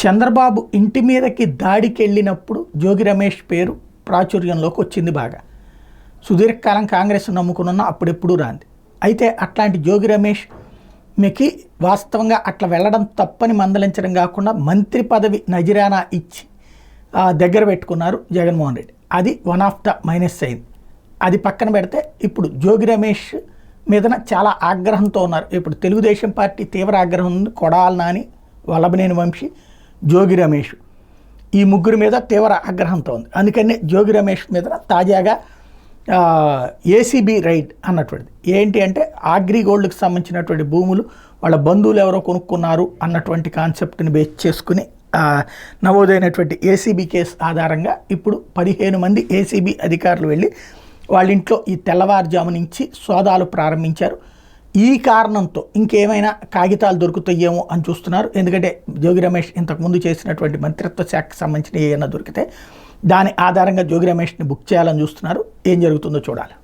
చంద్రబాబు ఇంటి మీదకి దాడికి వెళ్ళినప్పుడు జోగి రమేష్ పేరు ప్రాచుర్యంలోకి వచ్చింది బాగా. సుదీర్ఘకాలం కాంగ్రెస్ నమ్ముకున్న అప్పుడెప్పుడు రాంది. అయితే అట్లాంటి జోగి రమేష్ మీకు వాస్తవంగా అట్లా వెళ్ళడం తప్పని మందలించడం కాకుండా మంత్రి పదవి నజరానా ఇచ్చి దగ్గర పెట్టుకున్నారు జగన్మోహన్ రెడ్డి. అది వన్ ఆఫ్ ద మైనస్ అయింది. అది పక్కన పెడితే ఇప్పుడు జోగి రమేష్ మీదన చాలా ఆగ్రహంతో ఉన్నారు. ఇప్పుడు తెలుగుదేశం పార్టీ తీవ్ర ఆగ్రహం ఉంది. కొడాలి నాని, వల్లభనేని వంశీ, జోగి రమేష్ ఈ ముగ్గురు మీద తీవ్ర ఆగ్రహంతో ఉంది. అందుకని జోగి రమేష్ మీద తాజాగా ఏసీబీ రైడ్ అన్నటువంటిది. ఏంటి అంటే అగ్రిగోల్డ్కి సంబంధించినటువంటి భూములు వాళ్ళ బంధువులు ఎవరో కొనుక్కున్నారు అన్నటువంటి కాన్సెప్ట్ని బేస్ చేసుకుని నమోదైనటువంటి ఏసీబీ కేసు ఆధారంగా ఇప్పుడు 15 మంది ఏసీబీ అధికారులు వెళ్ళి వాళ్ళ ఇంట్లో ఈ తెల్లవారుజాము నుంచి సోదాలు ప్రారంభించారు. ఈ కారణంతో ఇంకేమైనా కాగితాలు దొరుకుతాయేమో అని చూస్తున్నారు. ఎందుకంటే జోగి రమేష్ ఇంతకుముందు చేసినటువంటి మంత్రిత్వ శాఖకు సంబంధించిన ఏమైనా దొరికితే దాని ఆధారంగా జోగి రమేష్ని బుక్ చేయాలని చూస్తున్నారు. ఏం జరుగుతుందో చూడాలి.